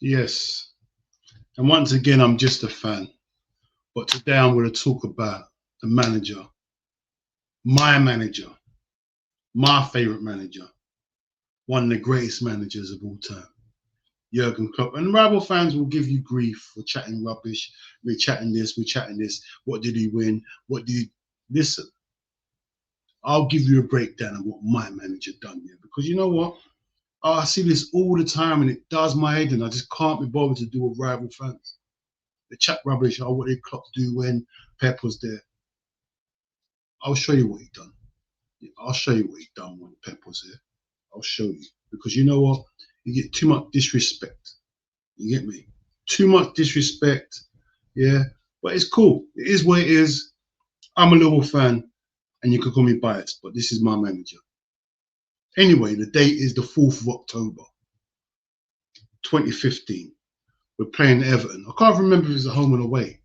Yes. And once again, I'm just a fan. But today I'm going to talk about the my manager, my favourite manager, one of the greatest managers of all time, Jurgen Klopp. And rival fans will give you grief for chatting rubbish. We're chatting this, we're chatting this. What did he win? What did he... Listen, I'll give you a breakdown of what my manager done here. Because you know what? I see this all the time and it does my head and I just can't be bothered to do with rival fans. They chat rubbish. Oh, what did Klopp do when Pep was there? I'll show you what he done. I'll show you what he done when Pep was here. I'll show you. Because you know what? You get too much disrespect. You get me? Too much disrespect. Yeah. But it's cool. It is what it is. I'm a Liverpool fan and you can call me biased, but this is my manager. Anyway, the date is the 4th of October, 2015. We're playing Everton. I can't remember if it was at home or away,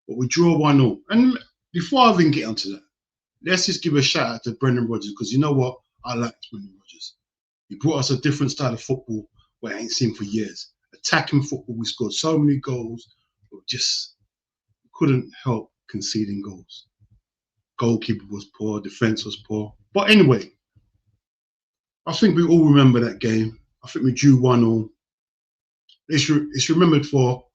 but we draw 1-0. And before I even get onto that, let's just give a shout out to Brendan Rodgers because you know what? I liked Brendan Rodgers. He brought us a different style of football we ain't seen for years. Attacking football, we scored so many goals, but just couldn't help conceding goals. Goalkeeper was poor, defence was poor. But anyway, I think we all remember that game. I think we drew 1-0. It's remembered for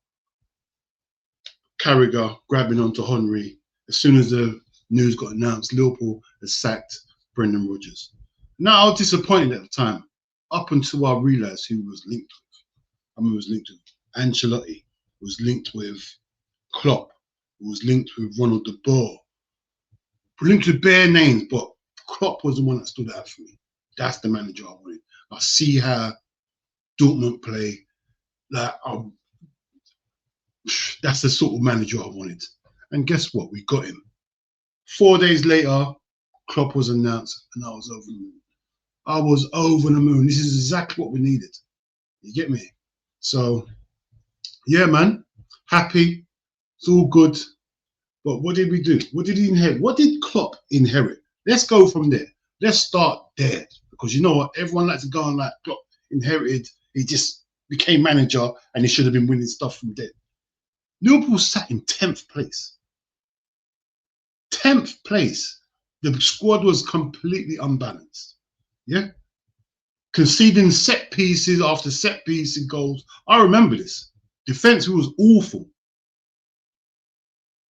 Carragher grabbing onto Henry as soon as the news got announced. Liverpool had sacked Brendan Rodgers. Now I was disappointed at the time, up until I realised who was linked with. I mean, it was linked with Ancelotti, was linked with Klopp, was linked with Ronald de Boer, linked with bare names, but Klopp was the one that stood out for me. That's the manager I wanted. I see how Dortmund play. Like, that's the sort of manager I wanted. And guess what? We got him. 4 days later, Klopp was announced, and I was over the moon. I was over the moon. This is exactly what we needed. You get me? So, yeah, man. Happy. It's all good. But what did we do? What did he inherit? What did Klopp inherit? Let's go from there. Let's start there. Because you know what? Everyone likes to go on like Klopp inherited. He just became manager and he should have been winning stuff from there. Liverpool sat in 10th place. 10th place. The squad was completely unbalanced. Yeah? Conceding set pieces after set piece and goals. I remember this. Defence was awful.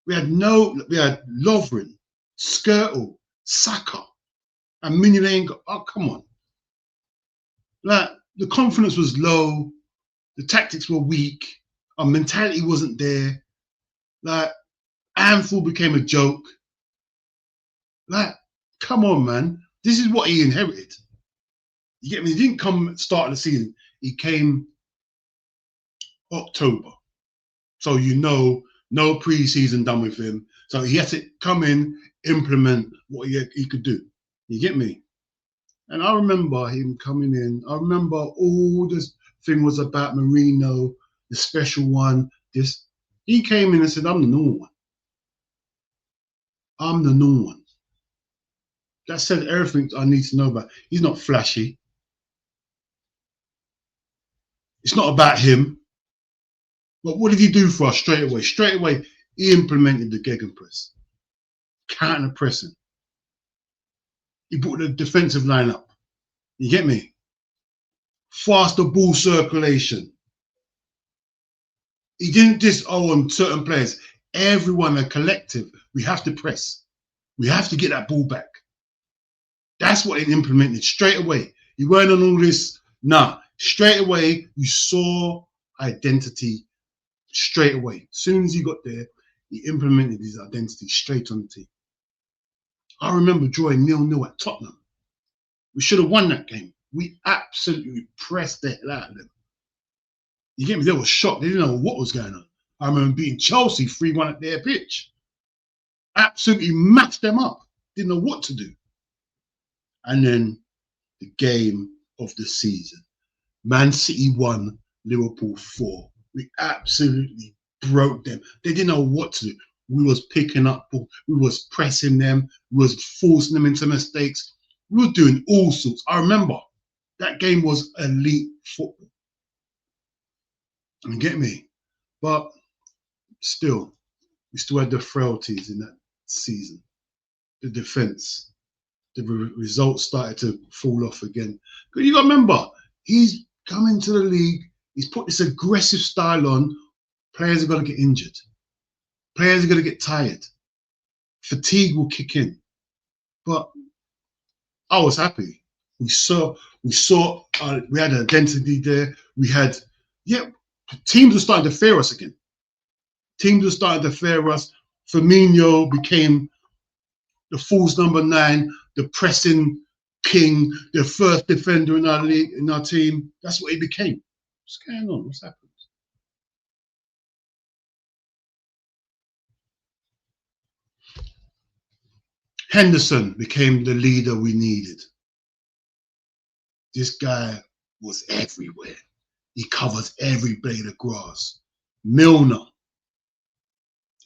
We had Lovren, Skirtle, Saka, and Mignolet. Oh, come on. Like, the confidence was low. The tactics were weak. Our mentality wasn't there. Like, Anfield became a joke. Like, come on, man. This is what he inherited. You get me? He didn't come at the start of the season. He came October. So you know, no pre-season done with him. So he had to come in, implement what he could do. You get me? And I remember him coming in. I remember all this thing was about Marino, the special one. This he came in and said, "I'm the normal one. I'm the normal one." That said everything I need to know about. He's not flashy. It's not about him. But what did he do for us straight away? Straight away, he implemented the gegenpress, counter pressing. He brought the defensive line up. You get me? Faster ball circulation. He didn't just on certain players. Everyone, a collective. We have to press. We have to get that ball back. That's what he implemented straight away. He weren't on all this. Nah, straight away, you saw identity straight away. As soon as he got there, he implemented his identity straight on the team. I remember drawing 0-0 at Tottenham. We should have won that game. We absolutely pressed the hell out of them. You get me? They were shocked. They didn't know what was going on. I remember beating Chelsea 3-1 at their pitch. Absolutely matched them up. Didn't know what to do. And then the game of the season. Man City 1, Liverpool 4. We absolutely broke them. They didn't know what to do. We was picking up ball. We was pressing them. We was forcing them into mistakes. We were doing all sorts. I remember that game was elite football. You get me? But still, we still had the frailties in that season. The defense, the results started to fall off again. But you got to remember, he's come into the league. He's put this aggressive style on. Players are going to get injured. Players are going to get tired. Fatigue will kick in. But I was happy. We had an identity there. We had, teams were starting to fear us again. Teams were starting to fear us. Firmino became the false number 9, the pressing king, the first defender in our league, in our team. That's what he became. What's going on? What's happened? Henderson became the leader we needed. This guy was everywhere. He covers every blade of grass. Milner,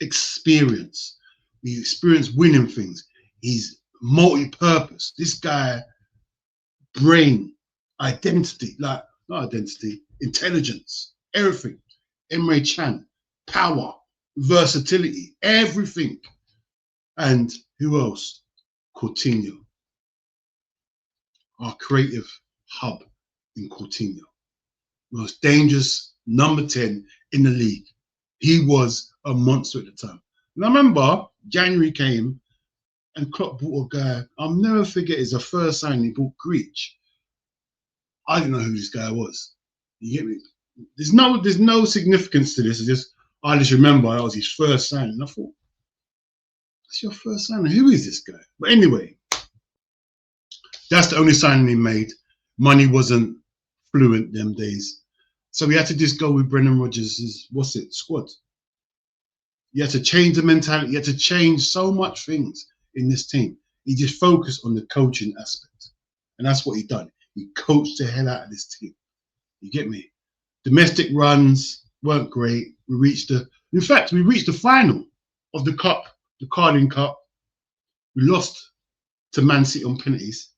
experience. He experienced winning things. He's multi-purpose. This guy, brain, identity, like not identity, intelligence, everything. Emre Can, power, versatility, everything. And who else? Coutinho, our creative hub in Coutinho. Most dangerous number 10 in the league. He was a monster at the time. And I remember January came and Klopp bought a guy. I'll never forget his first signing. He bought Greach. I didn't know who this guy was. You get me? There's no significance to this. I just remember that was his first signing. And I thought, that's your first signing. Who is this guy? But anyway, that's the only signing he made. Money wasn't fluent them days. So we had to just go with Brendan Rodgers' squad. You had to change the mentality. You had to change so much things in this team. He just focused on the coaching aspect. And that's what he done. He coached the hell out of this team. You get me? Domestic runs weren't great. We reached the final of the cup, the Carling Cup. We lost to Man City on penalties.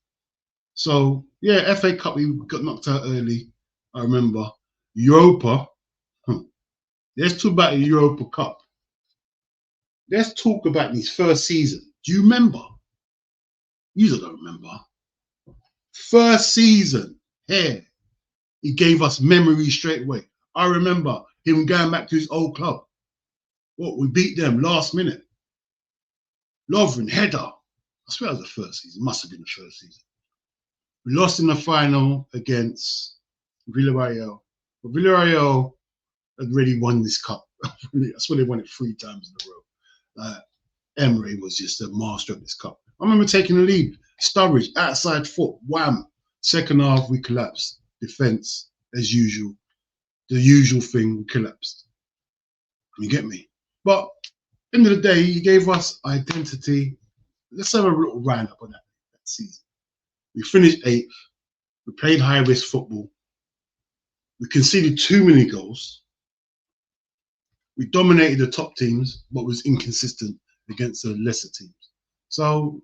So, yeah, FA Cup, we got knocked out early, I remember. Europa, let's talk about the Europa Cup. Let's talk about his first season. Do you remember? You don't remember. First season, here, he gave us memories straight away. I remember him going back to his old club. We beat them last minute. Lovren, header. I swear it was the first season. Must have been the first season. We lost in the final against Villarreal. But Villarreal had really won this cup. That's why they won it 3 times in a row. Emery was just a master of this cup. I remember taking the lead. Sturridge, outside foot, wham. Second half, we collapsed. Defense, as usual. The usual thing, we collapsed. You get me? But end of the day, he gave us identity. Let's have a little roundup on that season. We finished 8th. We played high-risk football. We conceded too many goals. We dominated the top teams, but was inconsistent against the lesser teams. So,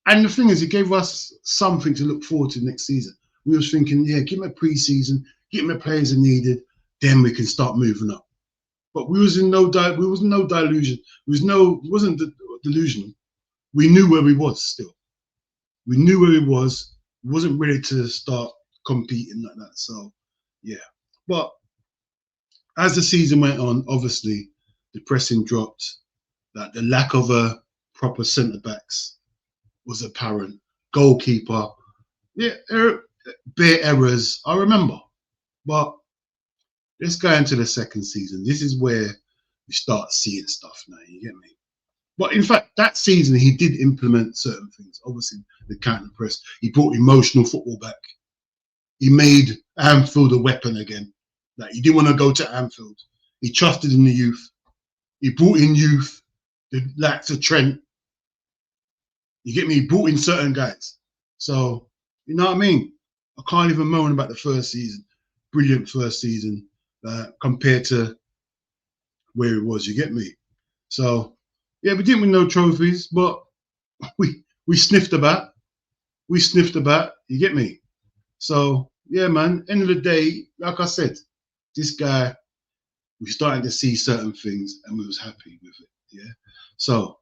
and the thing is, it gave us something to look forward to next season. We was thinking, yeah, give me a pre-season, give me the players that needed, then we can start moving up. But we was in no delusion. It wasn't delusional. We knew where we was still. We knew where we was. We wasn't ready to start competing like that. So, yeah. But as the season went on, obviously, the pressing dropped. That the lack of a proper centre backs was apparent. Goalkeeper, yeah, bare errors. I remember. But let's go into the second season. This is where we start seeing stuff now. You get me? But in fact, that season he did implement certain things. Obviously, the counter press. He brought emotional football back. He made Anfield a weapon again. Like he didn't want to go to Anfield. He trusted in the youth. He brought in youth, the likes of Trent. You get me? He brought in certain guys. So, you know what I mean? I can't even moan about the first season. Brilliant first season compared to where it was. You get me? So, yeah, we didn't win no trophies, but we sniffed about. We sniffed about. You get me? So, yeah, man, end of the day, like I said, This guy, we're starting to see certain things, and we was happy with it. Yeah. So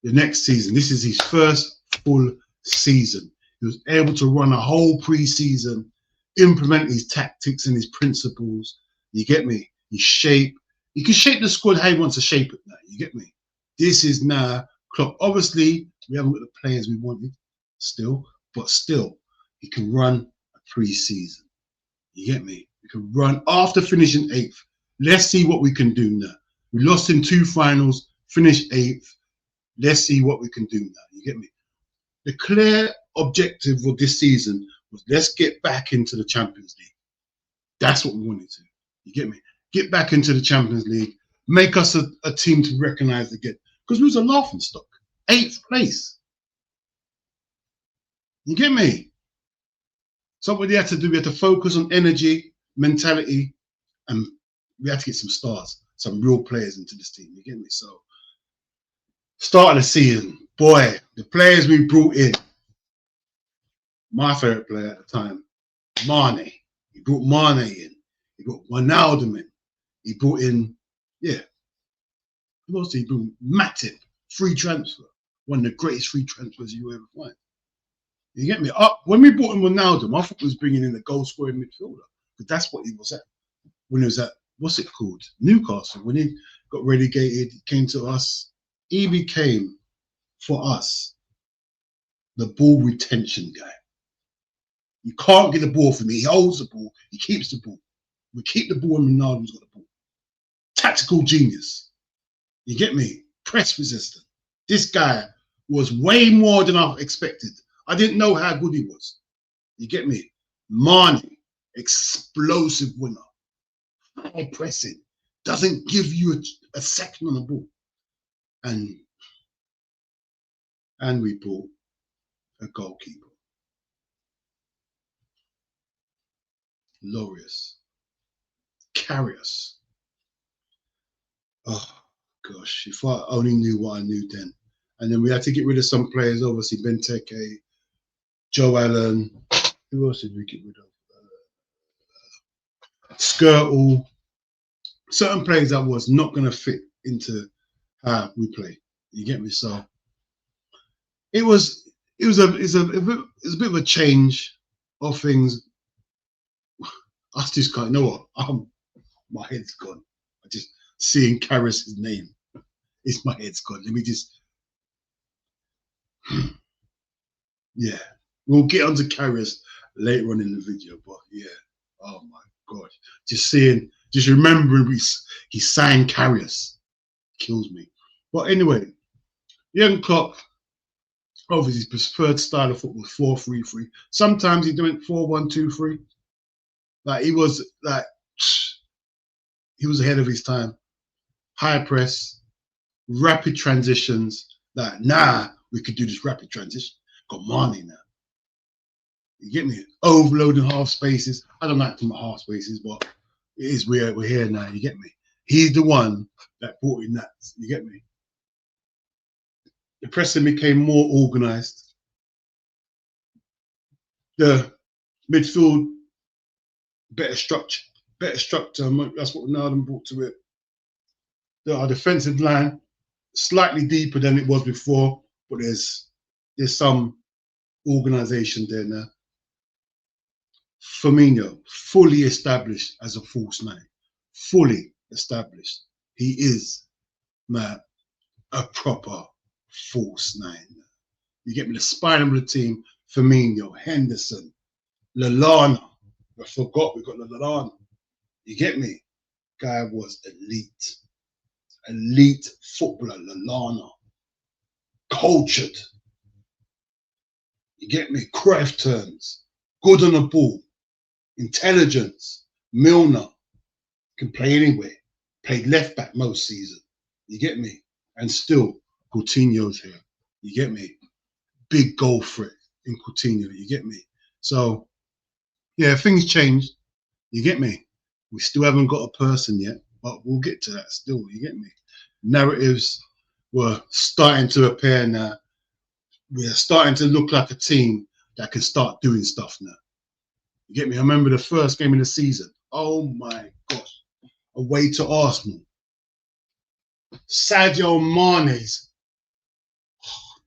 the next season, this is his first full season. He was able to run a whole pre-season, implement his tactics and his principles. You get me? He can shape the squad how he wants to shape it now. You get me? This is now Klopp. Obviously, we haven't got the players we wanted still, but still, he can run a pre-season. You get me? He can run after finishing 8th. Let's see what we can do now. We lost in 2 finals, finished 8th. Let's see what we can do now. You get me? The clear objective of this season was let's get back into the Champions League. That's what we wanted to. You get me? Get back into the Champions League. Make us a team to recognise again. Because we was a laughing stock. 8th place. You get me? So what we had to do, we had to focus on energy, mentality, and we had to get some stars, some real players into this team. You get me? So start of the season, boy, the players we brought in. My favourite player at the time, Mane. He brought Mane in. He brought Ronaldo in. He brought in, yeah. Who else did he bring? Matip, free transfer. One of the greatest free transfers you ever find. You get me? When we brought in Ronaldo, I thought he was bringing in a goal-scoring midfielder. But that's what he was at. When he was at, what's it called? Newcastle. When he got relegated, he came to us. He became, for us, the ball retention guy. You can't get the ball from me. He holds the ball. He keeps the ball. We keep the ball and Ronaldo's got the ball. Tactical genius. You get me? Press resistant. This guy was way more than I expected. I didn't know how good he was. You get me? Mane, explosive winner. High pressing. Doesn't give you a second on the ball. And we bought a goalkeeper. Laureus. Karius. Oh, gosh. If I only knew what I knew then. And then we had to get rid of some players, obviously. Benteke, Joe Allen. Who else did we get rid of? Skirtle. Certain players that was not going to fit into how we play. You get me? So it was a bit of a change of things. I just can't. You know what? My head's gone. I just seeing Karius' name. My head's gone. Let me just. Yeah, we'll get onto Karius later on in the video, but yeah, oh my god, just remembering he signed Karius kills me. But anyway, Jurgen Klopp, obviously his preferred style of football was 4-3-3. Sometimes he doing 4-1-2-3. Like he was ahead of his time. High press, rapid transitions. Like we could do this rapid transition. Got Mane now. You get me? Overloading half spaces. I don't like to my half spaces, but it is we're here now. You get me? He's the one that brought in that. You get me? The pressing became more organised. The midfield better structure. That's what Ronaldo brought to it. Our defensive line slightly deeper than it was before, but there's some organisation there now. Firmino, fully established as a false 9. Fully established. He is, man, a proper false 9. You get me? The spine of the team, Firmino, Henderson, Lallana. I forgot we got Lallana. You get me? Guy was elite. Elite footballer, Lallana. Cultured. You get me? Cruyff turns. Good on the ball. Intelligence. Milner. Can play anywhere. Played left back most season. You get me? And still, Coutinho's here. You get me? Big goal threat in Coutinho. You get me? So, yeah, things changed. You get me? We still haven't got a person yet, but we'll get to that still. You get me? Narratives were starting to appear now. We're starting to look like a team that can start doing stuff now. You get me? I remember the first game of the season. Oh my away to Arsenal. Sadio Mane's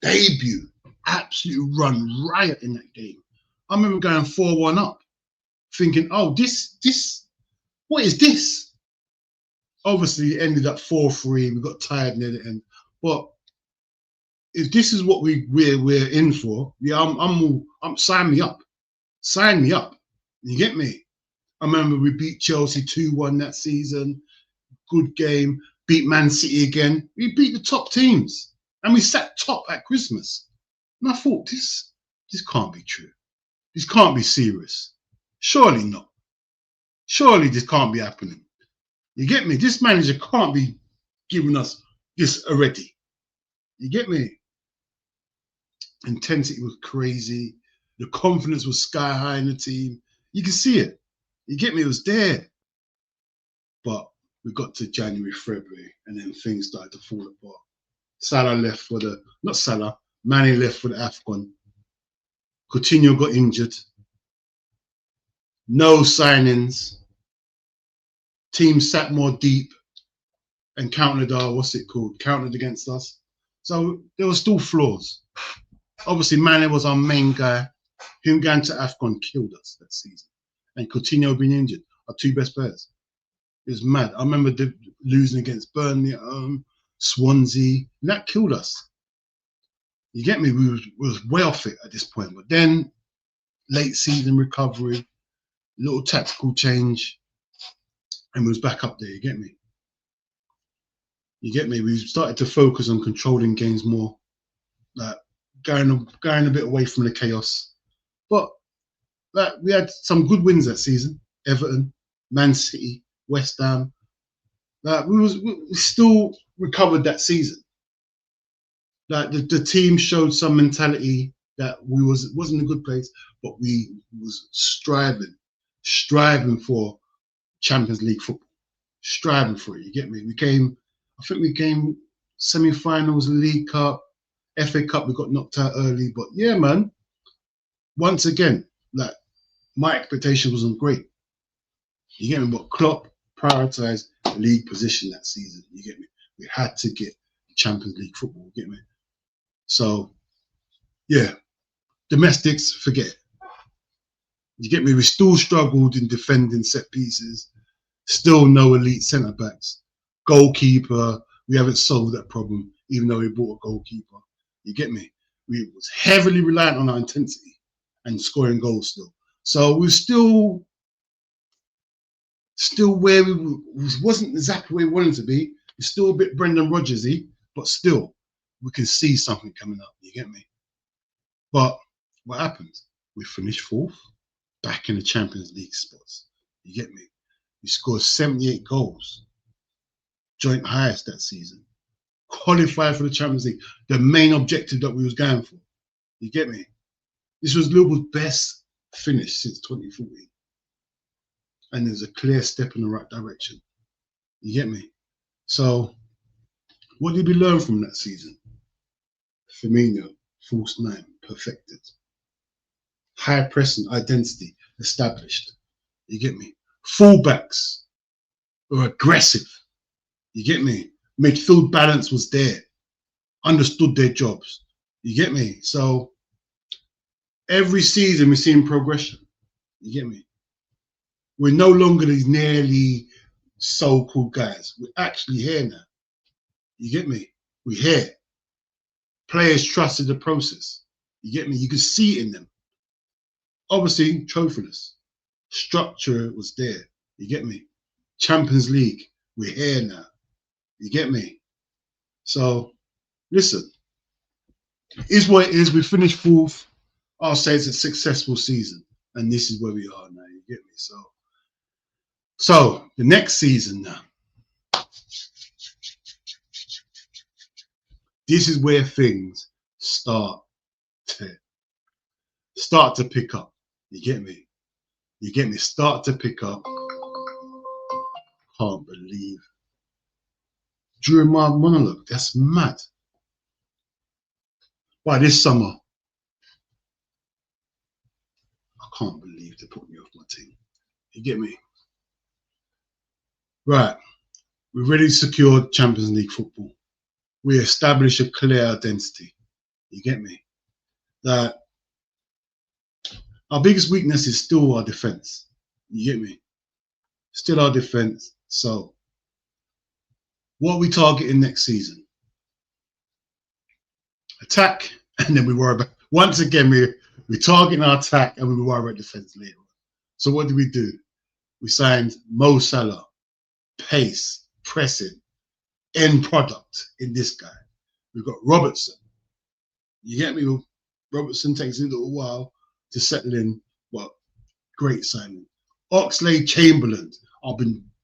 debut, absolute run riot in that game. I remember going 4-1 up, thinking, oh, what is this? Obviously, it ended up 4-3. We got tired near the end. But if this is what we're in for, yeah, I'm sign me up. Sign me up. You get me? I remember we beat Chelsea 2-1 that season. Good game. Beat Man City again. We beat the top teams. And we sat top at Christmas. And I thought, this can't be true. This can't be serious. Surely not. Surely this can't be happening. You get me? This manager can't be giving us this already. You get me? Intensity was crazy. The confidence was sky high in the team. You can see it. You get me? It was there. But we got to January, February, and then things started to fall apart. Salah left for Mane left for the AFCON. Coutinho got injured. No signings. Team sat more deep and counted counted against us. So there were still flaws. Obviously, Mane was our main guy. Him going to AFCON killed us that season. And Coutinho being injured, our two best players. It was mad. I remember losing against Burnley at home, Swansea. And that killed us. You get me? We was way off it at this point. But then, late season recovery, little tactical change, and we was back up there. You get me? You get me? We started to focus on controlling games more, like going a bit away from the chaos. But like, we had some good wins that season. Everton, Man City, West Ham. Like, we still recovered that season. Like the team showed some mentality that we wasn't a good place, but we was striving for Champions League football, striving for it. You get me? I think we came semi-finals, League Cup, FA Cup. We got knocked out early, but yeah, man. Once again, like my expectation wasn't great. You get me? But Klopp prioritized the league position that season. You get me? We had to get Champions League football. You get me? So, yeah, domestics, forget it. You get me? We still struggled in defending set pieces. Still no elite centre backs. Goalkeeper, we haven't solved that problem, even though we bought a goalkeeper. You get me? We was heavily reliant on our intensity and scoring goals still. So we're still where we wasn't exactly where we wanted to be. We're still a bit Brendan Rodgers-y, but still we can see something coming up. You get me? But what happened? We finished fourth, back in the Champions League spots. You get me? We scored 78 goals, joint highest that season. Qualified for the Champions League, the main objective that we was going for. You get me? This was Liverpool's best finish since 2014. And there's a clear step in the right direction. You get me? So, what did we learn from that season? Firmino, false nine, perfected. High pressing identity established. You get me? Fullbacks were aggressive. You get me? Midfield balance was there. Understood their jobs. You get me? So every season we're seeing progression. You get me? We're no longer these nearly so-called guys. We're actually here now. You get me? We're here. Players trusted the process. You get me? You can see it in them. Obviously, trophyless. Structure was there. You get me? Champions League. We're here now. You get me? So, listen. Is what it is. We finished fourth. I'll say it's a successful season. And this is where we are now. You get me? So the next season now. This is where things start to pick up. You get me? You get me? Start to pick up. Can't believe. During my monologue, that's mad. By this summer, I can't believe they put me off my team. You get me? Right, we've already secured Champions League football. We establish a clear identity. You get me? That our biggest weakness is still our defense. You get me? Still our defense. So, what are we targeting next season? Attack, and then we worry about. Once again, we target our attack, and we worry about defense later on. So, what do? We signed Mo Salah, pace, pressing, end product in this guy. We've got Robertson. You get me? Robertson takes a little while to settle in, but great signing. Oxlade-Chamberlain.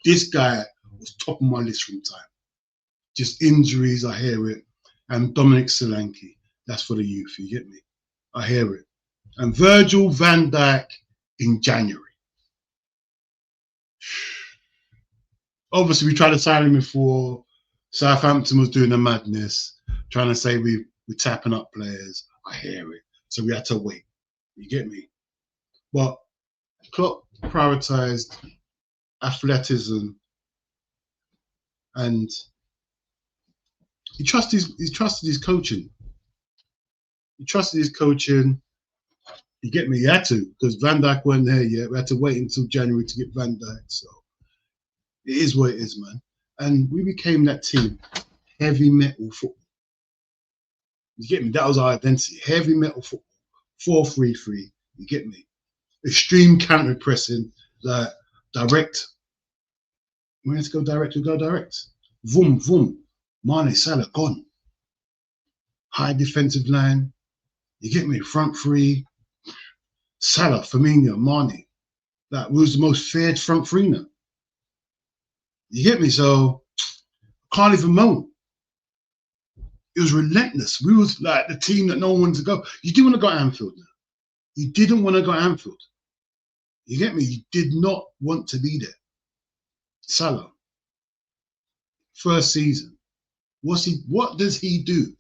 This guy was top of my list from time. Just injuries, I hear it. And Dominic Solanke. That's for the youth, you get me? I hear it. And Virgil van Dijk in January. Obviously, we tried to sign him before. Southampton was doing the madness, trying to say we're tapping up players. I hear it. So we had to wait. You get me? But Klopp prioritised athleticism, and he trusted his coaching. He trusted his coaching. You get me? He had to, because Van Dijk wasn't there yet. We had to wait until January to get Van Dijk. So it is what it is, man. And we became that team, heavy metal football. You get me? That was our identity, heavy metal football, 4-3-3. You get me? Extreme counter pressing, like direct. We had to go direct. We go direct. Vroom, vroom. Mane, Salah, gone. High defensive line. You get me? Front three. Salah, Firmino, Mane. That was the most feared front three now. You get me? So, can't even moan. It was relentless. We was like the team that no one wanted to go. You didn't want to go to Anfield now. You didn't want to go to Anfield. You get me? You did not want to be there. Salah, first season. What does he do?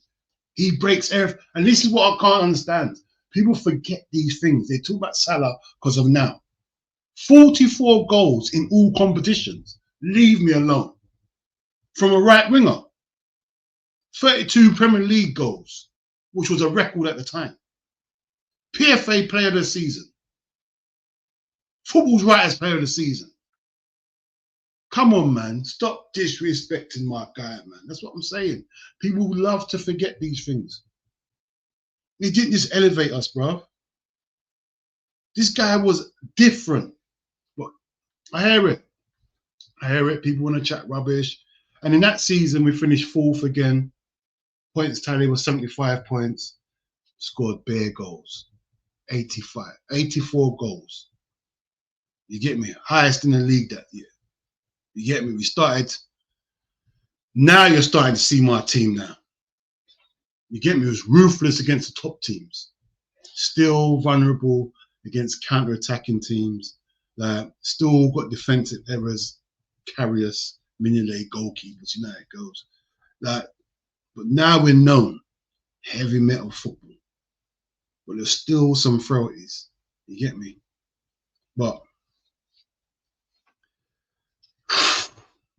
He breaks everything. And this is what I can't understand. People forget these things. They talk about Salah because of now. 44 goals in all competitions. Leave me alone. From a right winger. 32 Premier League goals, which was a record at the time. PFA Player of the Season. Football's Writers Player of the Season. Come on, man. Stop disrespecting my guy, man. That's what I'm saying. People love to forget these things. He didn't just elevate us, bro. This guy was different. But I hear it. I hear it. People want to chat rubbish. And in that season, we finished fourth again. Points tally was 75 points. Scored bare goals. 84 goals. You get me? Highest in the league that year. You get me? We started. Now you're starting to see my team now. You get me? It was ruthless against the top teams. Still vulnerable against counter-attacking teams. Still got defensive errors. Carriers, Mignolet, goalkeepers. You know how it goes. But now we're known. Heavy metal football. But there's still some frailties. You get me? But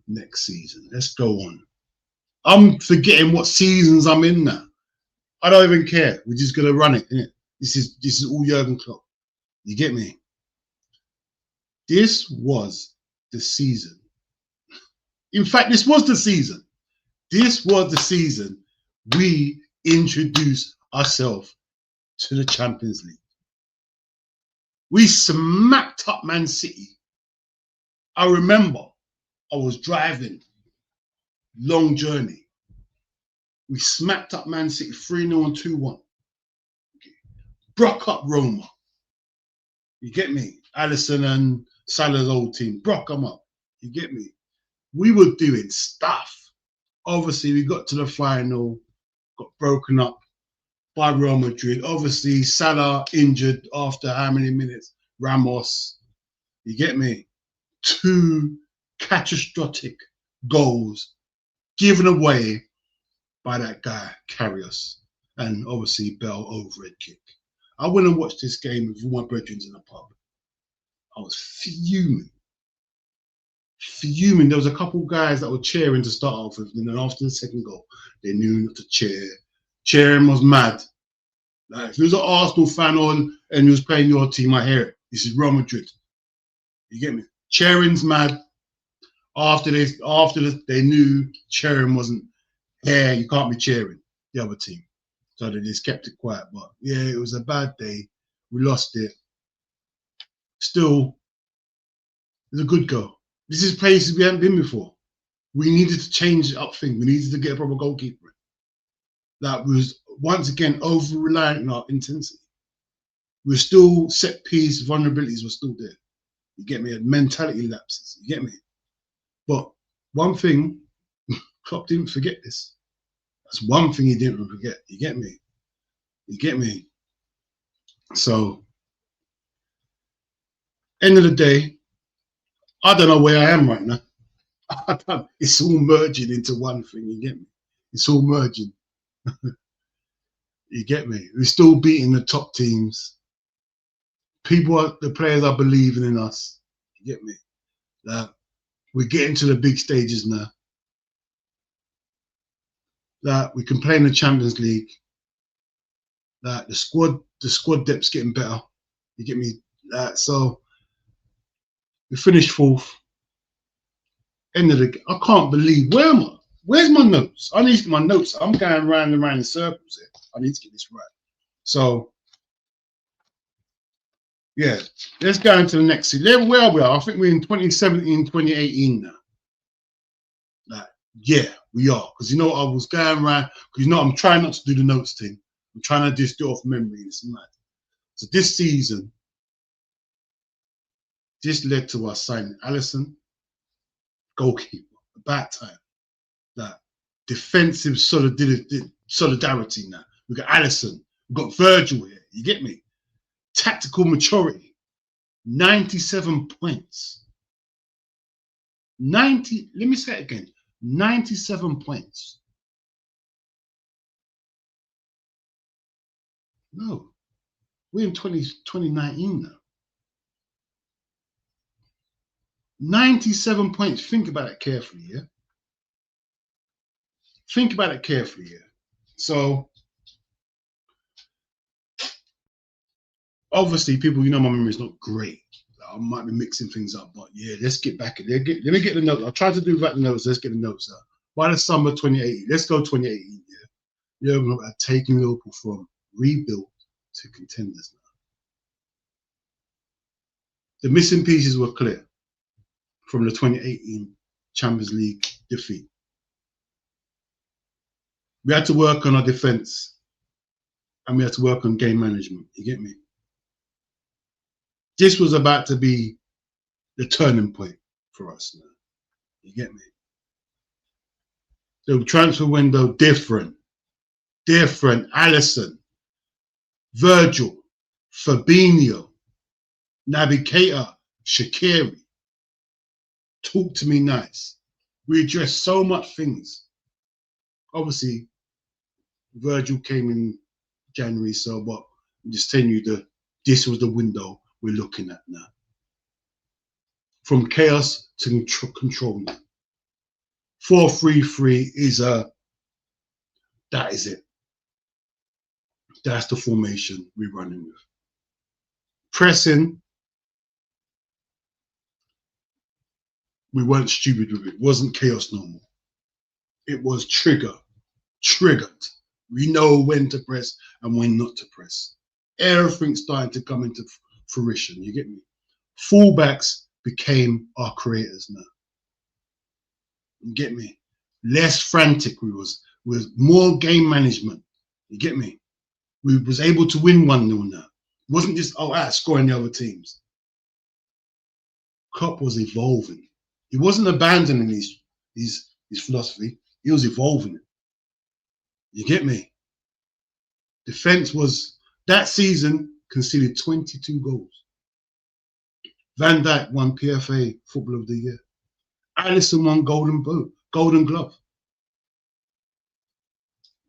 next season, let's go on. I'm forgetting what seasons I'm in now. I don't even care. We're just gonna run it, innit? This is all Jurgen Klopp. You get me? This was the season. In fact, this was the season. This was the season we introduced ourselves to the Champions League. We smacked up Man City. I remember I was driving, long journey. We smacked up Man City 3-0 and 2-1. Broke up Roma. You get me? Alisson and Salah's old team. Broke them up. You get me? We were doing stuff. Obviously, we got to the final, got broken up by Real Madrid. Obviously, Salah injured after how many minutes? Ramos. You get me? 2 catastrophic goals given away by that guy, Karius. And obviously, Bell overhead kick. I went and watched this game with all my brethren in the pub. I was fuming. fuming. There was a couple guys that were cheering to start off with, and then after the second goal, they knew not to cheer. Cheering was mad. Like, if you was an Arsenal fan and you was playing your team, I hear it. This is Real Madrid. You get me? Cheering's mad. After they knew cheering wasn't here, you can't be cheering the other team. So they just kept it quiet. But yeah, it was a bad day. We lost it. Still, it's a good goal. This is places we haven't been before. We needed to change up things. We needed to get a proper goalkeeper. That was once again over reliant on our intensity. We're still set piece vulnerabilities were still there. You get me? Mentality lapses. You get me? But one thing, Klopp didn't forget this. That's one thing he didn't forget. You get me? You get me? So, end of the day, I don't know where I am right now. It's all merging into one thing. You get me? It's all merging. You get me? We're still beating the top teams. The players are believing in us. You get me? We're getting to the big stages now. That we can play in the Champions League. That the squad depth's getting better. You get me? So we finished fourth. End of the. I can't believe. Where am I? Where's my notes? I need to get my notes. I'm going round and round in circles here. I need to get this right. So yeah, let's go into the next season. Where we are, I think we're in 2017, 2018 now. Like, yeah, we are. Because you know I was going around, because you know I'm trying not to do the notes thing. I'm trying to just do it off memory. It's mad. So this season, this led to us signing Alisson, goalkeeper, about time. That defensive solidarity now. We've got Alisson, we've got Virgil here. You get me? Tactical maturity. 97 points. 90, let me say it again. 97 points. No, we're in 2019 now. 97 points. Think about it carefully, yeah? Think about it carefully, yeah? So, obviously, people, you know my memory is not great. I might be mixing things up, but yeah, let's get back in there. Let me get the notes. I'll try to do without the notes. Let's get the notes out. By the summer 2018, let's go 2018, yeah? Jurgen Klopp had taken Liverpool from rebuild to contenders now. The missing pieces were clear from the 2018 Champions League defeat. We had to work on our defense and we had to work on game management. You get me? This was about to be the turning point for us now. You get me? The transfer window, different. Alisson, Virgil, Fabinho, Naby Keita, Shaqiri. Talk to me nice. We addressed so much things. Obviously, Virgil came in January, so but I'm just telling you this was the window we're looking at now. From chaos to control now. 4-3-3 is that is it. That's the formation we're running with. Pressing, we weren't stupid with it. It wasn't chaos normal. It was triggered. We know when to press and when not to press. Everything's starting to come into fruition. You get me? Fullbacks became our creators now. You get me? Less frantic we was with more game management. You get me? We was able to win 1-0 now. It wasn't just scoring the other teams. Klopp was evolving. He wasn't abandoning his philosophy. He was evolving it. You get me? Defense was that season conceded 22 goals. Van Dijk won PFA Football of the Year. Alisson won Golden Glove.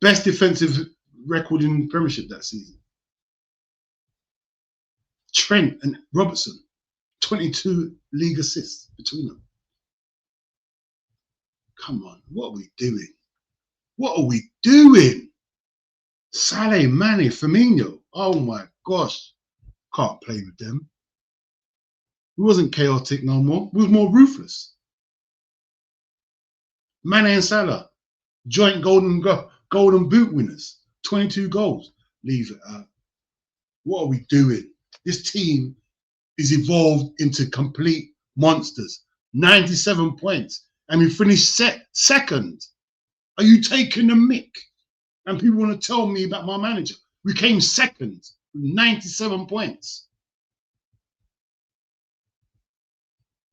Best defensive record in the Premiership that season. Trent and Robertson, 22 league assists between them. Come on, what are we doing? What are we doing? Salah, Mane, Firmino. Oh my gosh. Can't play with them. We wasn't chaotic no more. We was more ruthless. Mane and Salah, joint golden boot winners. 22 goals. Leave it out. What are we doing? This team is evolved into complete monsters. 97 points. And we finished second. Are you taking the mick? And people want to tell me about my manager. We came second with 97 points.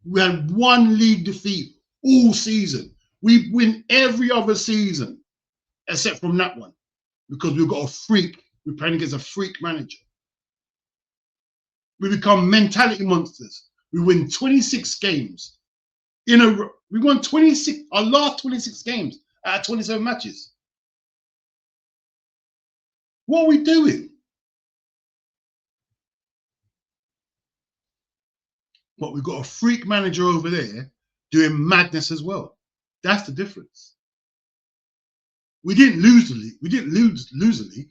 We had one league defeat all season. We win every other season except from that one because we've got a freak. We're playing against a freak manager. We become mentality monsters. We win 26 games in a row. We won 26, our last 26 games out of 27 matches. What are we doing? But we've got a freak manager over there doing madness as well. That's the difference. We didn't lose the league. We didn't lose the league.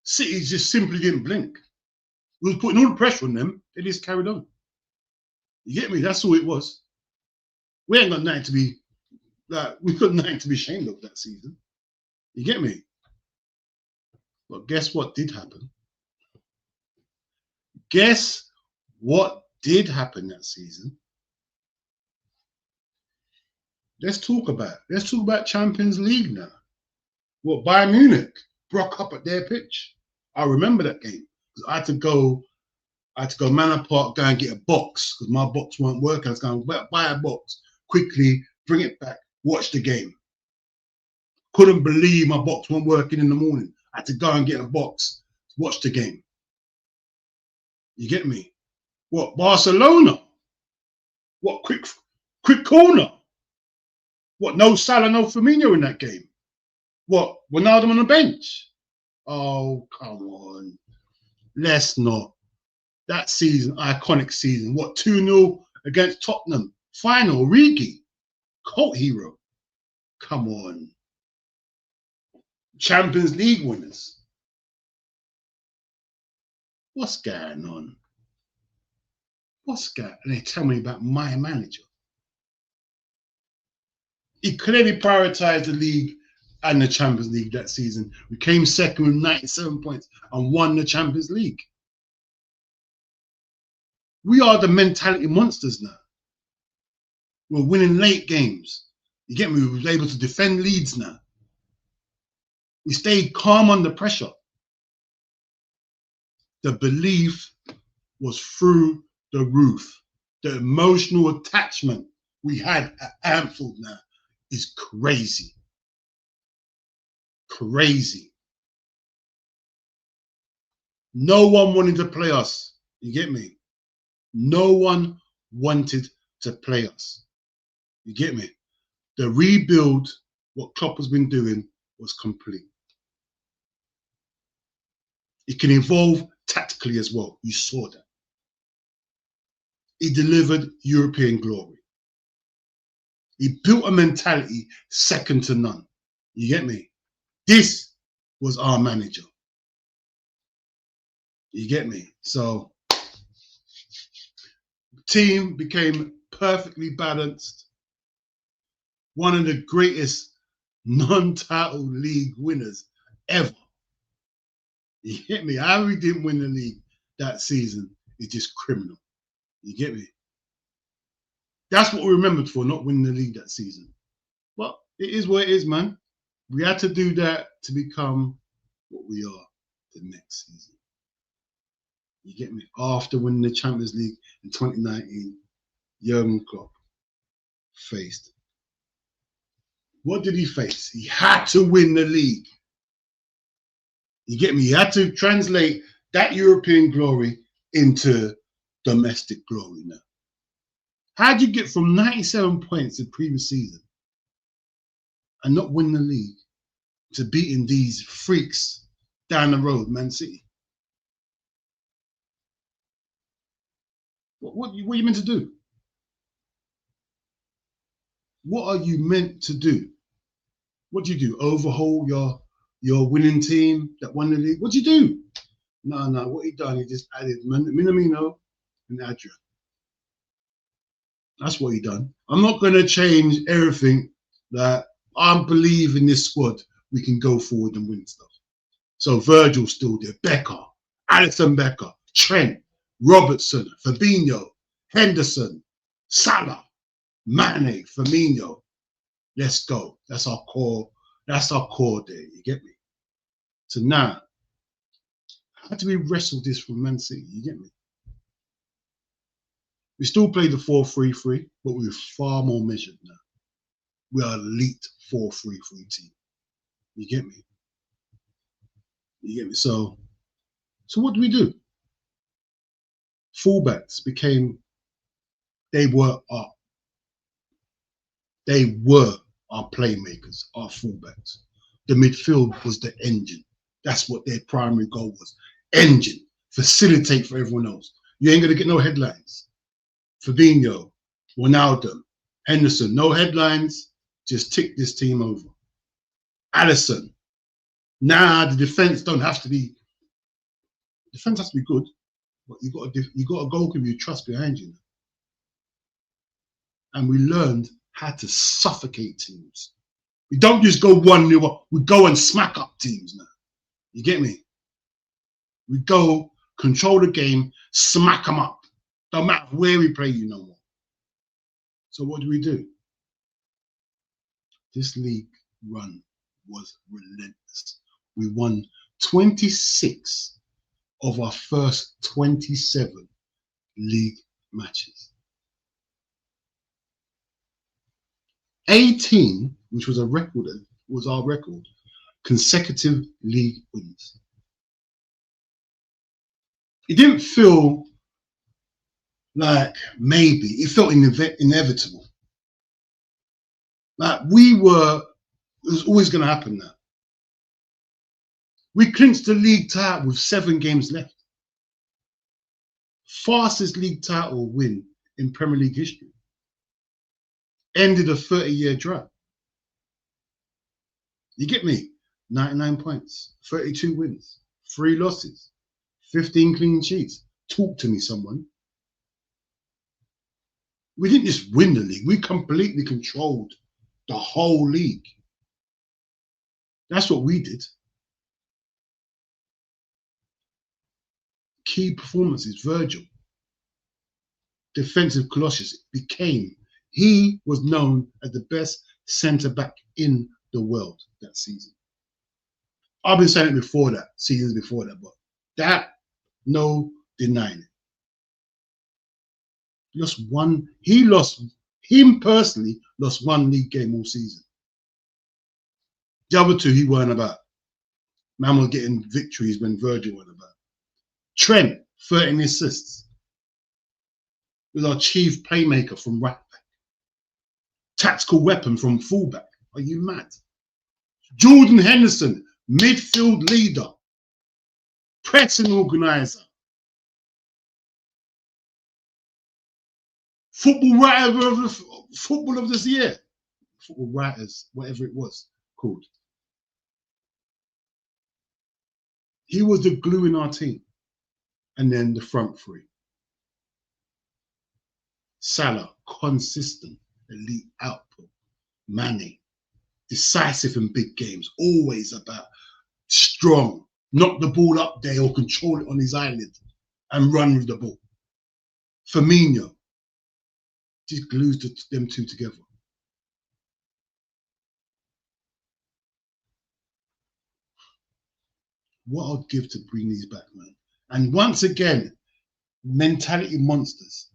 City just simply didn't blink. We were putting all the pressure on them. They just carried on. You get me? That's all it was. We ain't got nothing to be we've got nothing to be ashamed of that season. You get me? But guess what did happen? Guess what did happen that season? Let's talk about Champions League now. What, Bayern Munich broke up at their pitch. I remember that game. I had to go Manor Park, go and get a box because my box weren't working. I was going to buy a box quickly, bring it back, watch the game. Couldn't believe my box weren't working in the morning. I had to go and get a box, watch the game. You get me? What, Barcelona? What, quick corner? What, no Salah, no Firmino in that game? What, Ronaldo on the bench? Oh, come on. Let's not. That season, iconic season. What, 2-0 against Tottenham? Final, Origi, cult hero. Come on. Champions League winners. What's going on? What's going on? And they tell me about my manager. He clearly prioritized the league and the Champions League that season. We came second with 97 points and won the Champions League. We are the mentality monsters now. We're winning late games. You get me? We were able to defend leads now. We stayed calm under pressure. The belief was through the roof. The emotional attachment we had at Anfield now is crazy. Crazy. No one wanted to play us. You get me? No one wanted to play us. You get me? The rebuild, what Klopp has been doing, was complete. It can evolve tactically as well. You saw that. He delivered European glory. He built a mentality second to none. You get me? This was our manager. You get me? So, the team became perfectly balanced. One of the greatest non-title league winners ever. You get me? How we didn't win the league that season is just criminal. You get me? That's what we're remembered for, not winning the league that season. But it is what it is, man. We had to do that to become what we are the next season. You get me? After winning the Champions League in 2019, Jurgen Klopp faced. What did he face? He had to win the league. You get me? He had to translate that European glory into domestic glory now. How'd you get from 97 points the previous season and not win the league to beating these freaks down the road, Man City? What are you meant to do? What are you meant to do? What do you do? Overhaul your winning team that won the league? What do you do? No. What he done? He just added Minamino and Adrian. That's what he done. I'm not going to change everything. That I believe in this squad. We can go forward and win stuff. So Virgil's still there. Becker, Alisson Becker, Trent, Robertson, Fabinho, Henderson, Salah, Mane, Firmino. Let's go. That's our core. That's our core there. You get me? So now, how do we wrestle this from Man City? You get me? We still play the 4-3-3, but we're far more measured now. We are elite 4-3-3 team. You get me? You get me? So what do we do? Fullbacks became. They were our playmakers, our fullbacks. The midfield was the engine. That's what their primary goal was. Engine, facilitate for everyone else. You ain't gonna get no headlines. Fabinho, Ronaldo, Henderson, no headlines. Just tick this team over. Alisson. Nah, the defense don't have to be. Defense has to be good, but you got a goalkeeper you trust behind you. And we learned how to suffocate teams. We don't just go 1-0 up. We go and smack up teams now. You get me? We go control the game, smack them up. Don't matter where we play you no more. So what do? This league run was relentless. We won 26 of our first 27 league matches. 18, which was our record, consecutive league wins. It didn't feel like maybe, it felt inevitable. Like it was always going to happen now. We clinched the league title with 7 games left. Fastest league title win in Premier League history. Ended a 30-year drought. You get me? 99 points, 32 wins, 3 losses, 15 clean sheets. Talk to me, someone. We didn't just win the league. We completely controlled the whole league. That's what we did. Key performances, Virgil. Defensive Colossus he was known as the best centre-back in the world that season. I've been saying it before that, seasons before that, but that, no denying it. Him personally lost 1 league game all season. The other 2 he weren't about. Man was getting victories when Virgil weren't about. Trent, 13 assists. Was our chief playmaker from right back. Tactical weapon from fullback. Are you mad? Jordan Henderson, midfield leader. Pressing organizer. Football writer of this year. Football writers, whatever it was called. He was the glue in our team. And then the front 3. Salah, consistent, elite output. Mane, decisive in big games, always about strong, knock the ball up there or control it on his island and run with the ball. Firmino, just glues them 2 together. What I'd give to bring these back, man. And once again, mentality monsters.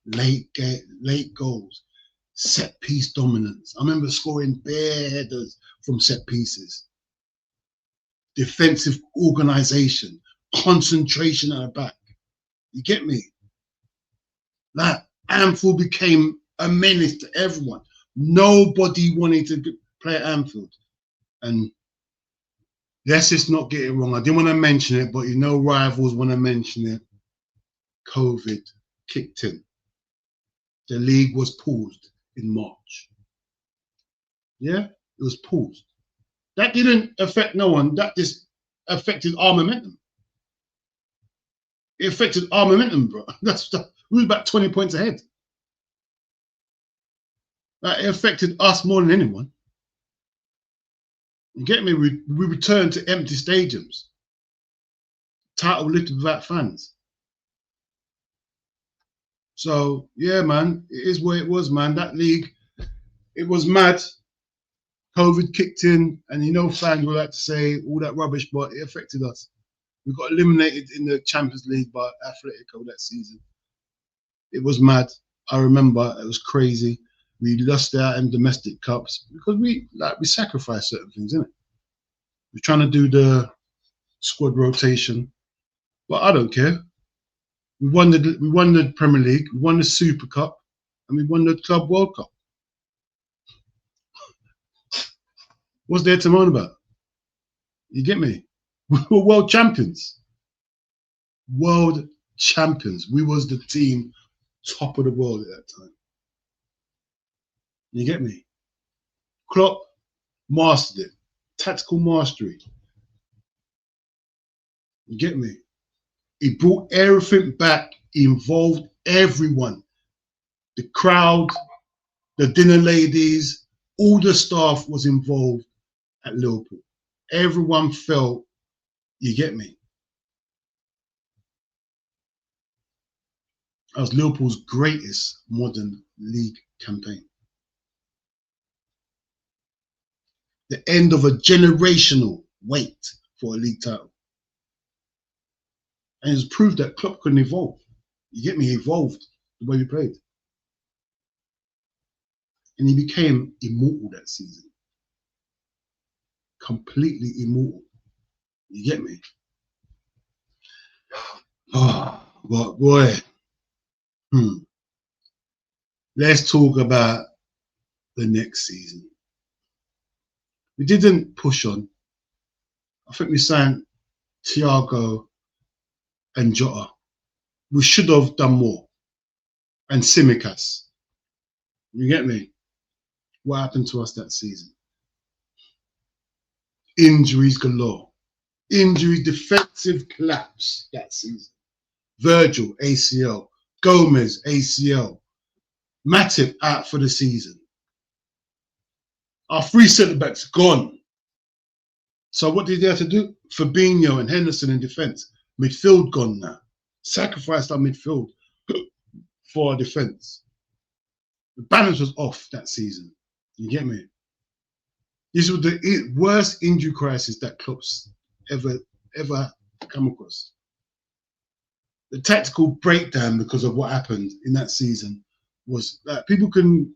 Late goals, set piece dominance. I remember scoring bare headers from set pieces. Defensive organization, concentration at the back. You get me? Like Anfield became a menace to everyone. Nobody wanted to play at Anfield. And let's just not get it wrong. I didn't want to mention it, but you know rivals want to mention it. COVID kicked in. the league was paused in March. Yeah, it was paused. That didn't affect no one. That just affected our momentum. It affected our momentum, bro. We were about 20 points ahead. Like, it affected us more than anyone. You get me? We returned to empty stadiums. Title lifted without fans. So yeah, man, it is what it was, man. That league, it was mad. COVID kicked in, and you know, fans will like to say all that rubbish, but it affected us. We got eliminated in the Champions League by Atletico that season. It was mad. I remember it was crazy. We lost out in domestic cups because we sacrificed certain things, innit? We're trying to do the squad rotation, but I don't care. We won the Premier League, we won the Super Cup, and we won the Club World Cup. What's there to moan about? You get me? We were world champions. World champions. We was the team top of the world at that time. You get me? Klopp mastered it. Tactical mastery. You get me? He brought everything back. He involved everyone. The crowd, the dinner ladies, all the staff was involved at Liverpool. Everyone felt, you get me? That was Liverpool's greatest modern league campaign. The end of a generational wait for a league title. And it's proved that Klopp couldn't evolve. You get me? He evolved the way we played. And he became immortal that season. Completely immortal. You get me? Oh, but boy. Let's talk about the next season. We didn't push on. I think we signed Thiago and Jota. We should have done more. And Tsimikas. You get me? What happened to us that season? Injuries galore. Injury, defensive collapse that season. Virgil, ACL. Gomez, ACL. Matip out for the season. Our three centre-backs gone. So what did they have to do? Fabinho and Henderson in defence. Midfield gone now. Sacrificed our midfield for our defence. The balance was off that season. You get me? This was the worst injury crisis that Klopp's ever come across. The tactical breakdown because of what happened in that season was that people can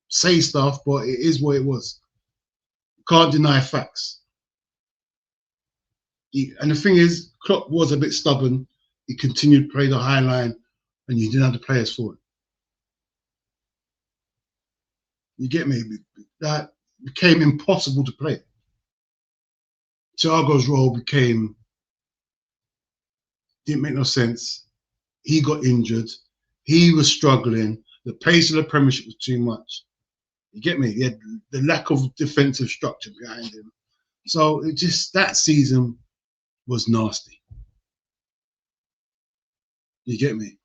say stuff, but it is what it was. You can't deny facts. And the thing is, Klopp was a bit stubborn. He continued to play the high line, and you didn't have the players for it. You get me? That became impossible to play. Thiago's role didn't make no sense. He got injured. He was struggling. The pace of the Premiership was too much. You get me? He had the lack of defensive structure behind him. So it just, that season was nasty. You get me?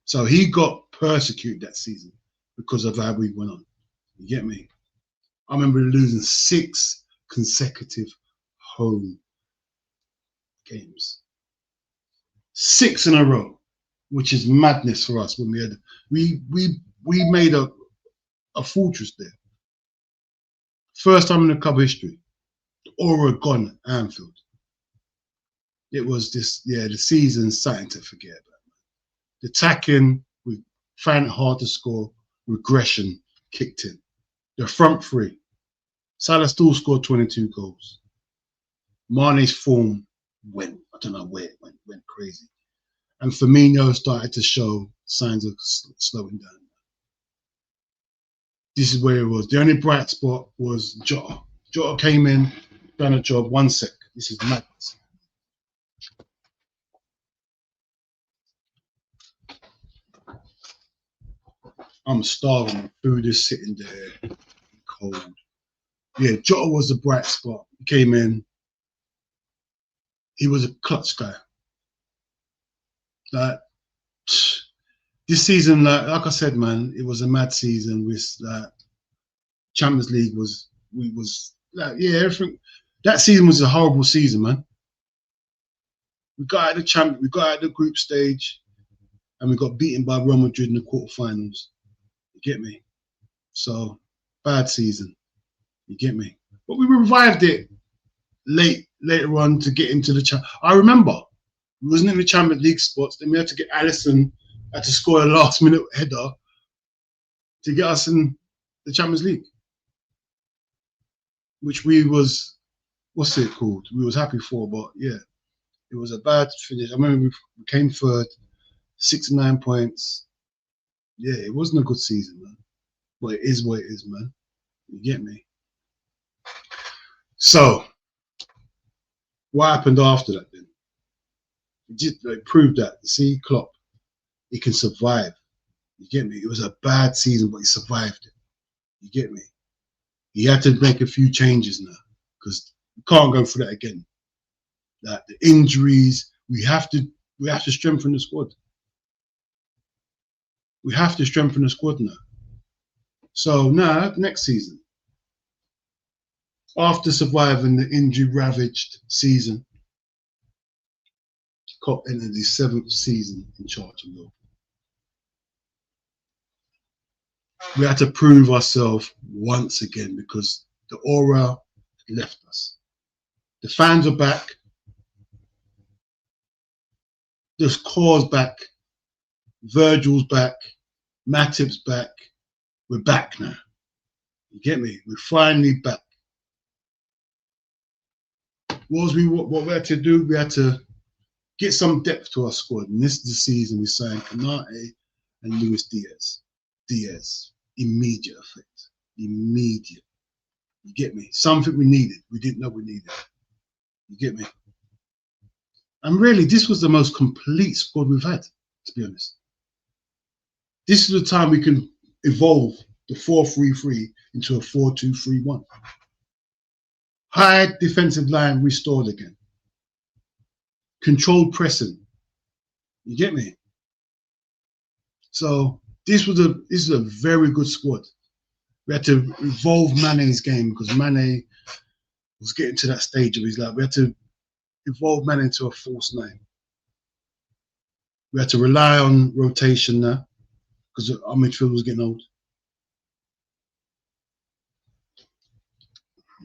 So he got persecuted that season because of how we went on. You get me? I remember losing 6 consecutive home games. 6 in a row, which is madness for us when we made a fortress there. First time in the club history. Aura gone at Anfield. It was this, the season's something to forget about. The attacking, we found it hard to score. Regression kicked in. The front three. Salah still scored 22 goals. Mane's form went, I don't know where it went crazy. And Firmino started to show signs of slowing down. This is where it was. The only bright spot was Jota. Jota came in, done a job. 1 sec. This is madness. I'm starving. Food is sitting there, cold. Yeah, Jota was the bright spot. He came in. He was a clutch guy. Like this season, like I said, man, it was a mad season. With Champions League was everything. That season was a horrible season, man. We got out of we got out of the group stage, and we got beaten by Real Madrid in the quarterfinals. You get me? So bad season. You get me? But we revived it later on to get into the I remember we wasn't in the Champions League spots. Then we had to get Alisson had to score a last minute header to get us in the Champions League, which we was what's it called? We was happy for, but yeah, it was a bad finish. I remember we came third, 69 points. Yeah, it wasn't a good season, man. But it is what it is, man. You get me? So, what happened after that then? It proved that. See, Klopp, he can survive. You get me? It was a bad season, but he survived it. You get me? He had to make a few changes now because we can't go through that again. Like the injuries, we have to strengthen the squad. We have to strengthen the squad now. So now, next season, after surviving the injury-ravaged season, Klopp entered his 7th season in charge of Liverpool. We had to prove ourselves once again because the aura left us. The fans are back. The core's back. Virgil's back. Matip's back. We're back now. You get me? We're finally back. What we had to do? We had to get some depth to our squad. And this is the season we signed Kanate and Luis Diaz. Immediate effect. Immediate. You get me? Something we needed. We didn't know we needed. You get me? And really, this was the most complete squad we've had, to be honest. This is the time we can evolve the 4-3-3 into a 4-2-3-1. High defensive line restored again. Controlled pressing. You get me? So this is a very good squad. We had to evolve Mane's game because Mane was getting to that stage of his life. We had to evolve Mane into a false 9. We had to rely on rotation now because our midfield was getting old.